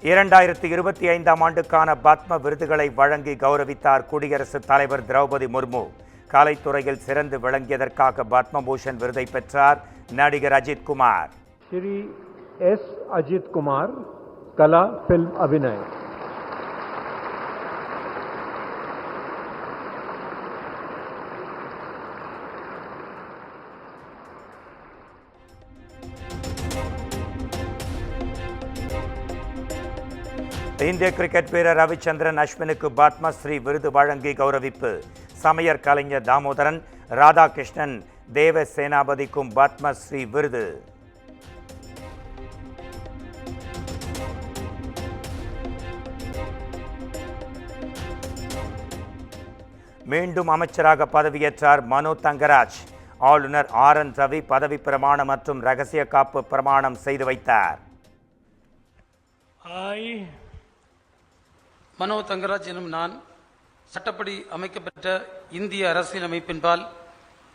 2025ஆம் ஆண்டுக்கான பத்ம விருதுகளை வழங்கி கௌரவித்தார் குடியரசுத் தலைவர் திரௌபதி முர்மு. கலைத்துறையில் சிறந்து விளங்கியதற்காக பத்மபூஷன் விருதை பெற்றார் நடிகர் அஜித் குமார். श्री एस अजित कुमार, कला फिल्म अभिनय. இந்திய கிரிக்கெட் வீரர் ரவிச்சந்திரன் அஸ்வினுக்கு பத்மஸ்ரீ விருது வழங்கி கௌரவிப்பு. சமையற் கலைஞர் தாமோதரன், ராதாகிருஷ்ணன், தேவ சேனாபதிக்கும் பத்மஸ்ரீ விருது. மீண்டும் அமைச்சராக பதவியேற்றார் மனோ தங்கராஜ். ஆளுநர் RN ரவி பதவி பிரமாணம் மற்றும் ரகசிய காப்பு பிரமாணம் செய்து வைத்தார். மனோ தங்கராஜ் எனும் நான் சட்டப்படி அமைக்கப்பட்ட இந்திய அரசியலமைப்பின்பால்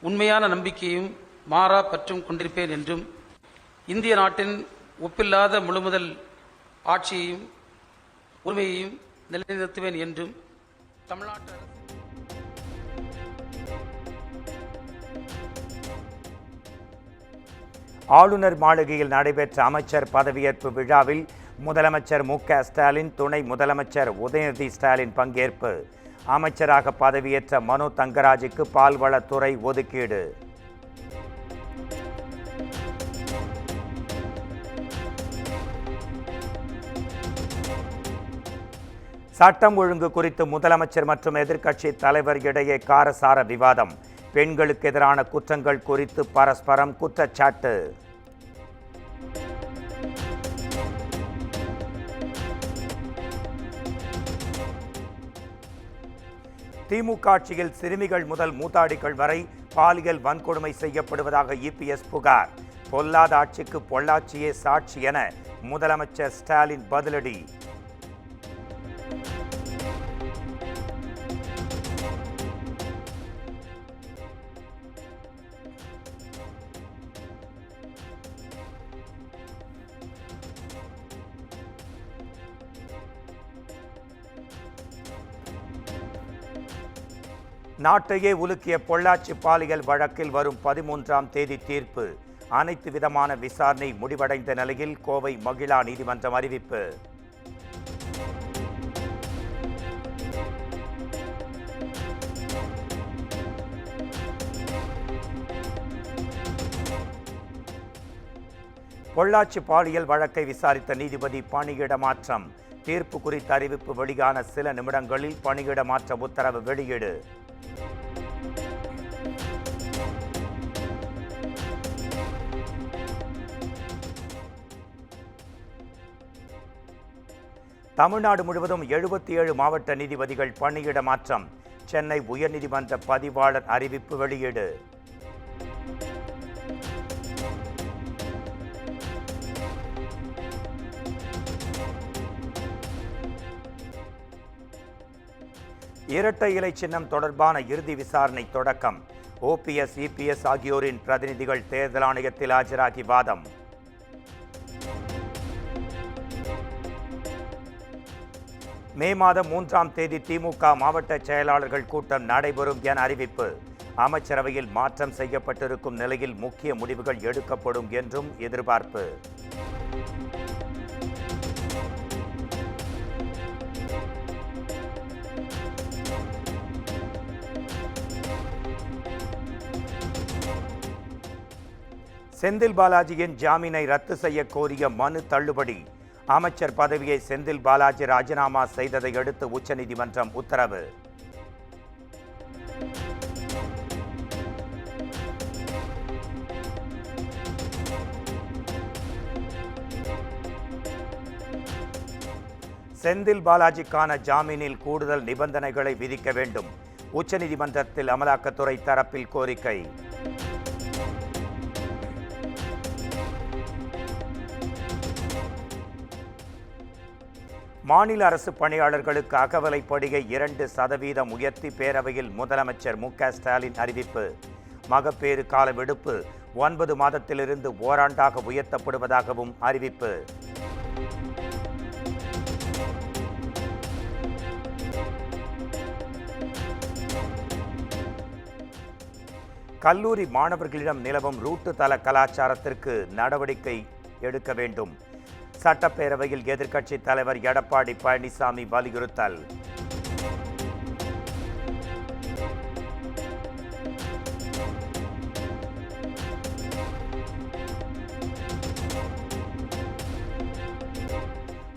உண்மையான நம்பிக்கையும் மாறா பற்றும் கொண்டிருப்பேன் என்றும் இந்திய நாட்டின் ஒப்பில்லாத முழுமுதல் ஆட்சியையும் உரிமையையும் நிலைநிறுத்துவேன் என்றும் தமிழ்நாட்டு ஆளுநர் மாளிகையில் நடைபெற்ற அமைச்சர் பதவியேற்பு விழாவில் முதலமைச்சர் MK ஸ்டாலின், துணை முதலமைச்சர் உதயநிதி ஸ்டாலின் பங்கேற்பு. அமைச்சராக பதவியேற்ற மனோ தங்கராஜுக்கு பால்வளத்துறை ஒதுக்கீடு. சட்டம் ஒழுங்கு குறித்து முதலமைச்சர் மற்றும் எதிர்க்கட்சி தலைவர் இடையே காரசார விவாதம். பெண்களுக்கு எதிரான குற்றங்கள் குறித்து பரஸ்பரம் குற்றச்சாட்டு. திமுக ஆட்சியில் சிறுமிகள் முதல் மூதாடிகள் வரை பாலியல் வன்கொடுமை செய்யப்படுவதாக EPS புகார். பொல்லாத ஆட்சிக்கு பொள்ளாச்சியே சாட்சி என முதலமைச்சர் ஸ்டாலின் பதிலடி. நாட்டையே உலுக்கிய பொள்ளாச்சி பாலியல் வழக்கில் வரும் 13ஆம் தேதி தீர்ப்பு. அனைத்து விதமான விசாரணை முடிவடைந்த நிலையில் கோவை மகிழா நீதிமன்றம் அறிவிப்பு. பொள்ளாச்சி பாலியல் வழக்கை விசாரித்த நீதிபதி பணியிட மாற்றம். தீர்ப்பு குறித்த அறிவிப்பு வெளியான சில நிமிடங்களில் பணியிட மாற்ற உத்தரவு வெளியீடு. தமிழ்நாடு முழுவதும் 77 மாவட்ட நீதிபதிகள் பணியிட மாற்றம். சென்னை உயர்நீதிமன்ற பதிவாளர் அறிவிப்பு வெளியீடு. இரட்டை இலை சின்னம் தொடர்பான இறுதி விசாரணை தொடக்கம். OPS, EPS ஆகியோரின் பிரதிநிதிகள் தேர்தல் ஆணையத்தில் ஆஜராகி வாதம். மே மாதம் 3ஆம் தேதி திமுக மாவட்ட செயலாளர்கள் கூட்டம் நடைபெறும் என அறிவிப்பு. அமைச்சரவையில் மாற்றம் செய்யப்பட்டிருக்கும் நிலையில் முக்கிய முடிவுகள் எடுக்கப்படும் என்றும் எதிர்பார்ப்பு. செந்தில் பாலாஜியின் ஜாமீனை ரத்து செய்ய கோரிய மனு தள்ளுபடி. அமைச்சர் பதவியை செந்தில் பாலாஜி ராஜினாமா செய்ததை அடுத்து உச்சநீதிமன்றம் உத்தரவு. செந்தில் பாலாஜிக்கான ஜாமீனில் கூடுதல் நிபந்தனைகளை விதிக்க வேண்டும். உச்சநீதிமன்றத்தில் அமலாக்கத்துறை தரப்பில் கோரிக்கை. மாநில அரசு பணியாளர்களுக்கு அகவிலைப்படியை 2% உயர்த்தி பேரவையில் முதலமைச்சர் MK ஸ்டாலின் அறிவிப்பு. மகப்பேறு கால விடுப்பு 9 மாதத்திலிருந்து ஓராண்டாக உயர்த்தப்படுவதாகவும் அறிவிப்பு. கல்லூரி மாணவர்களிடம் நிலவும் ரூட்டு தள கலாச்சாரத்திற்கு நடவடிக்கை எடுக்க வேண்டும். சட்டப்பேரவையில் எதிர்க்கட்சித் தலைவர் எடப்பாடி பழனிசாமி வலியுறுத்தல்.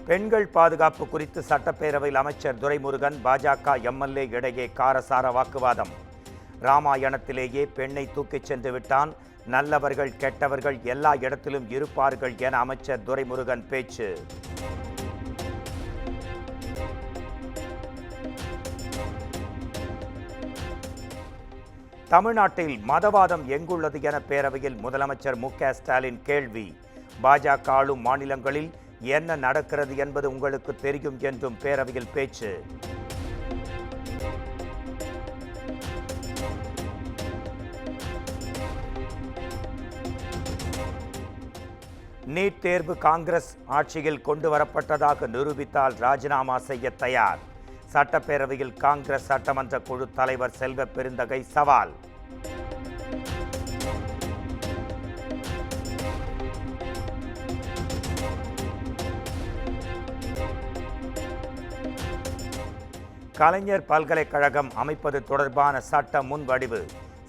பெண்கள் பாதுகாப்பு குறித்து சட்டப்பேரவையில் அமைச்சர் துரைமுருகன் பாஜக எம்எல்ஏ இடையே காரசார வாக்குவாதம். ராமாயணத்திலேயே பெண்ணை தூக்கிச் சென்று விட்டான், நல்லவர்கள் கெட்டவர்கள் எல்லா இடத்திலும் இருப்பார்கள் என அமைச்சர் துரைமுருகன் பேச்சு. தமிழ்நாட்டில் மதவாதம் எங்குள்ளது என பேரவையில் முதலமைச்சர் மு.க.ஸ்டாலின் கேள்வி. பாஜக ஆளும் மாநிலங்களில் என்ன நடக்கிறது என்பது உங்களுக்கு தெரியும் என்றும் பேரவையில் பேச்சு. நீட் தேர்வு காங்கிரஸ் ஆட்சியில் கொண்டு வரப்பட்டதாக நிரூபித்தால் ராஜினாமா செய்ய தயார். சட்டப்பேரவையில் காங்கிரஸ் சட்டமன்ற குழு தலைவர் செல்வ பெருந்தகை சவால். கலைஞர் பல்கலைக்கழகம் அமைப்பது தொடர்பான சட்ட முன்வடிவு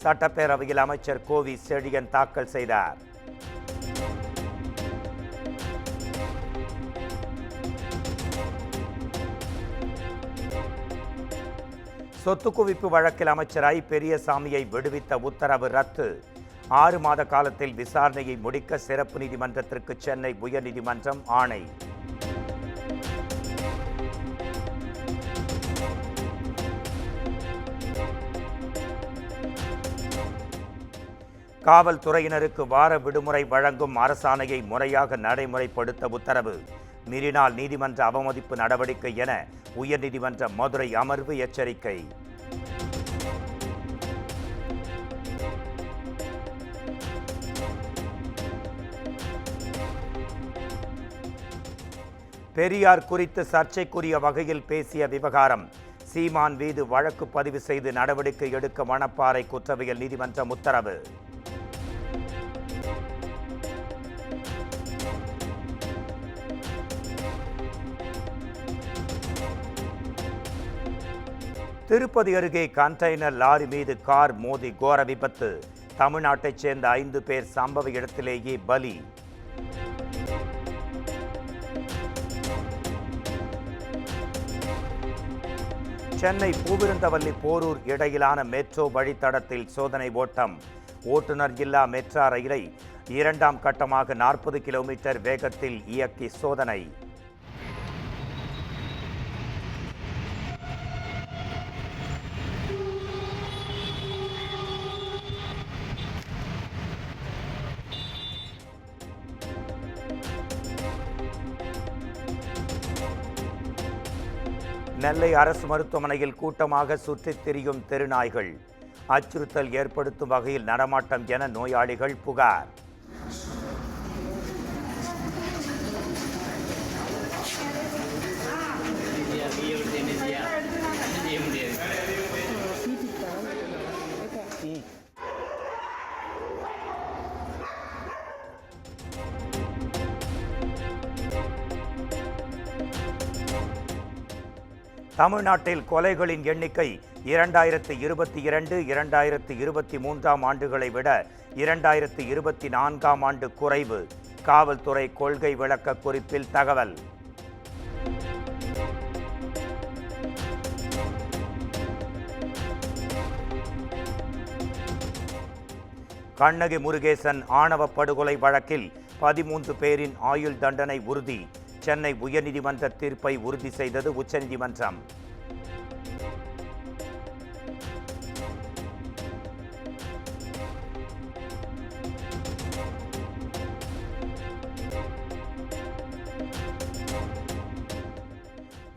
சட்டப்பேரவையில் அமைச்சர் கோவி செழியன் தாக்கல் செய்தார். சொத்து குவிப்பு வழக்கில் அமைச்சர் ஐ பெரியசாமியை விடுவித்த உத்தரவு ரத்து. 6 மாத காலத்தில் விசாரணையை முடிக்க சிறப்பு நீதிமன்றத்திற்கு சென்னை உயர்நீதிமன்றம் ஆணை. காவல்துறையினருக்கு வார விடுமுறை வழங்கும் அரசாணையை முறையாக நடைமுறைப்படுத்த உத்தரவு. மீறினால் நீதிமன்ற அவமதிப்பு நடவடிக்கை என உயர்நீதிமன்ற மதுரை அமர்வு எச்சரிக்கை. பெரியார் குறித்து சர்ச்சைக்குரிய வகையில் பேசிய விவகாரம். சீமான் மீது வழக்கு பதிவு செய்து நடவடிக்கை எடுக்க மணப்பாறை குற்றவியல் நீதிமன்றம் உத்தரவு. திருப்பதி அருகே கண்டெய்னர் லாரி மீது கார் மோதி கோர விபத்து. தமிழ்நாட்டைச் சேர்ந்த 5 பேர் சம்பவ இடத்திலேயே பலி. சென்னை பூவிருந்தவல்லி போரூர் இடையிலான மெட்ரோ வழித்தடத்தில் சோதனை ஓட்டம். ஓட்டுநர் இல்லா மெட்ரோ ரயிலை 2ஆம் கட்டமாக 40 கிலோமீட்டர் வேகத்தில் இயக்கி சோதனை. நெல்லை அரசு மருத்துவமனையில் கூட்டமாக சுற்றித் திரியும் தெருநாய்கள். அச்சுறுத்தல் ஏற்படுத்தும் வகையில் நடமாட்டம் என நோயாளிகள் புகார். தமிழ்நாட்டில் கொலைகளின் எண்ணிக்கை 2022, 2023 ஆண்டுகளை விட 2024 ஆண்டு குறைவு. காவல்துறை கொள்கை விளக்க குறிப்பில் தகவல். கண்ணகி முருகேசன் ஆணவ படுகொலை வழக்கில் 13 பேரின் ஆயுள் தண்டனை உறுதி. சென்னை உயர்நீதிமன்ற தீர்ப்பை உறுதி செய்தது உச்சநீதிமன்றம்.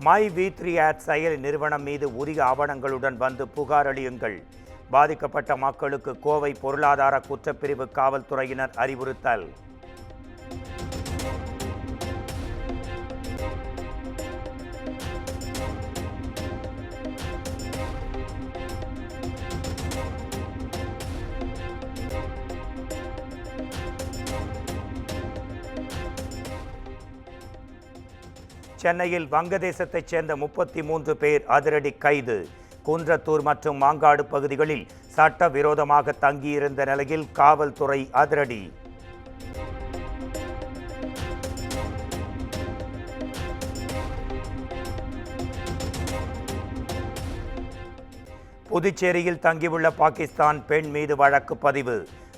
மை வி3 ஆட் செயலி நிறுவனம் மீது உரிய ஆவணங்களுடன் வந்து புகார் அளியுங்கள். பாதிக்கப்பட்ட மக்களுக்கு கோவை பொருளாதார குற்றப்பிரிவு காவல்துறையினர் அறிவுறுத்தல். சென்னையில் வங்கதேசத்தைச் சேர்ந்த 33 பேர் அதிரடி கைது. குன்றத்தூர் மற்றும் மாங்காடு பகுதிகளில் சட்டவிரோதமாக தங்கியிருந்த நிலையில் காவல்துறை அதிரடி. புதுச்சேரியில் தங்கியுள்ள பாகிஸ்தான் பெண் மீது வழக்கு பதிவு.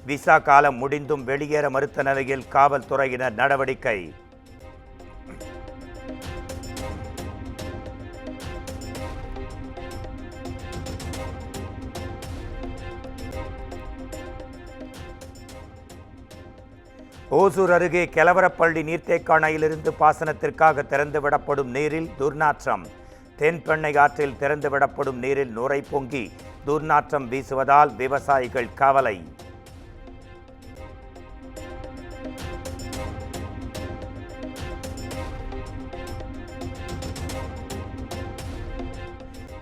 விசா காலம் முடிந்தும் வெளியேற மறுத்த நிலையில் காவல்துறையினர் நடவடிக்கை. ஓசூர் அருகே கெலவரப்பள்ளி நீர்த்தேக்க அணையிலிருந்து பாசனத்திற்காக திறந்துவிடப்படும் நீரில் துர்நாற்றம். தென்பெண்ணை ஆற்றில் திறந்துவிடப்படும் நீரில் நுரை பொங்கி துர்நாற்றம் வீசுவதால் விவசாயிகள் கவலை.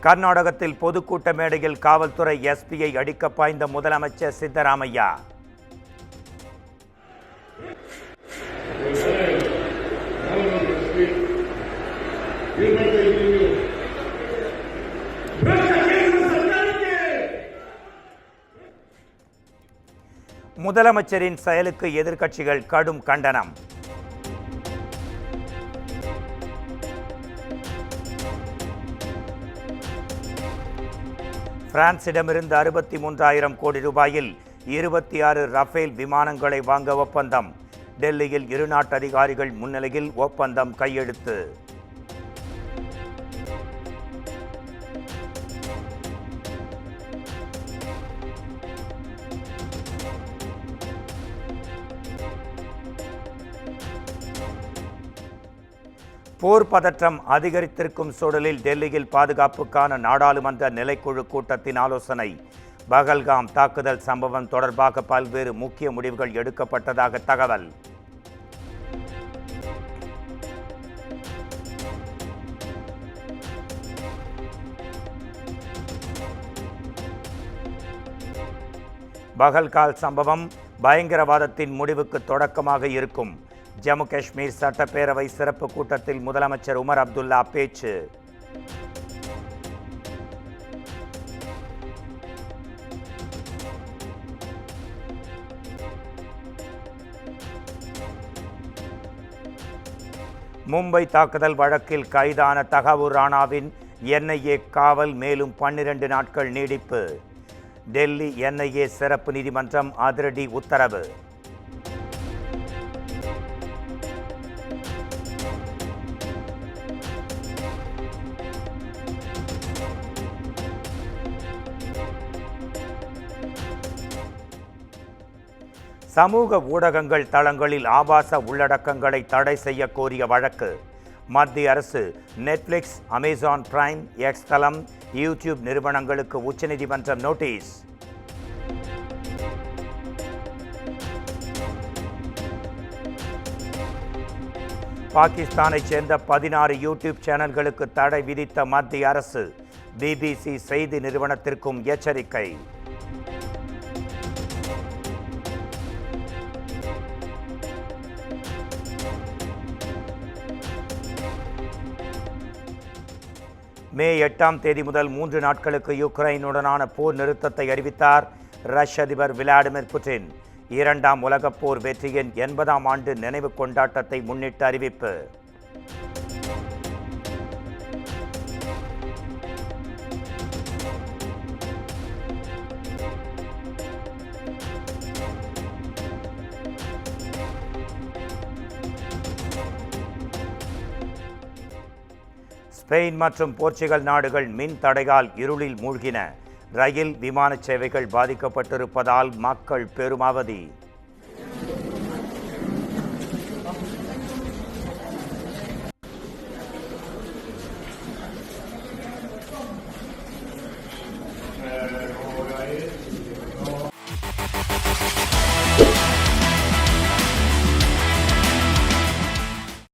கர்நாடகத்தில் பொதுக்கூட்ட மேடையில் காவல்துறை எஸ்பியை அடிக்க பாய்ந்த முதலமைச்சர் சித்தராமையா. முதலமைச்சரின் செயலுக்கு எதிர்க்கட்சிகள் கடும் கண்டனம். பிரான்சிடமிருந்து 63,000 கோடி ரூபாயில் 26 ரஃபேல் விமானங்களை வாங்க ஒப்பந்தம். டெல்லியில் இரு நாட்டு அதிகாரிகள் முன்னிலையில் ஒப்பந்தம் கையெழுத்து. போர் பதற்றம் அதிகரித்திருக்கும் சூழலில் டெல்லியில் பாதுகாப்புக்கான நாடாளுமன்ற நிலைக்குழு கூட்டத்தின் ஆலோசனை. பகல்காம் தாக்குதல் சம்பவம் தொடர்பாக பல்வேறு முக்கிய முடிவுகள் எடுக்கப்பட்டதாக தகவல். பகல்கால் சம்பவம் பயங்கரவாதத்தின் முடிவுக்கு தொடக்கமாக இருக்கும். ஜம்மு காஷ்மீர் சட்டப்பேரவை சிறப்பு கூட்டத்தில் முதலமைச்சர் உமர் அப்துல்லா பேச்சு. மும்பை தாக்குதல் வழக்கில் கைதான தகவூர் ராணாவின் என்ஐஏ காவல் மேலும் 12 நாட்கள் நீடிப்பு. டெல்லி என்ஐஏ சிறப்பு நீதிமன்றம் அதிரடி உத்தரவு. சமூக ஊடகங்கள் தளங்களில் ஆபாச உள்ளடக்கங்களை தடை செய்ய கோரிய வழக்கு. மத்திய அரசு நெட்ஃபிளிக்ஸ், அமேசான் பிரைம், எக்ஸ் தளம், யூடியூப் நிறுவனங்களுக்கு உச்சநீதிமன்றம் நோட்டீஸ். பாகிஸ்தானைச் சேர்ந்த 16 யூடியூப் சேனல்களுக்கு தடை விதித்த மத்திய அரசு. பிபிசி செய்தி நிறுவனத்திற்கும் எச்சரிக்கை. மே 8ஆம் தேதி முதல் 3 நாட்களுக்கு யுக்ரைனுடனான போர் நிறுத்தத்தை அறிவித்தார் ரஷ்ய அதிபர் விளாடிமிர் புட்டின். 2ஆம் உலகப் போர் வெற்றியின் 80ஆம் ஆண்டு நினைவு கொண்டாட்டத்தை முன்னிட்டு அறிவிப்பு. ஸ்பெயின் மற்றும் போர்ச்சுகல் நாடுகள் மின் தடையால் இருளில் மூழ்கின. ரயில், விமான சேவைகள் பாதிக்கப்பட்டிருப்பதால் மக்கள் பெரும் அவதி.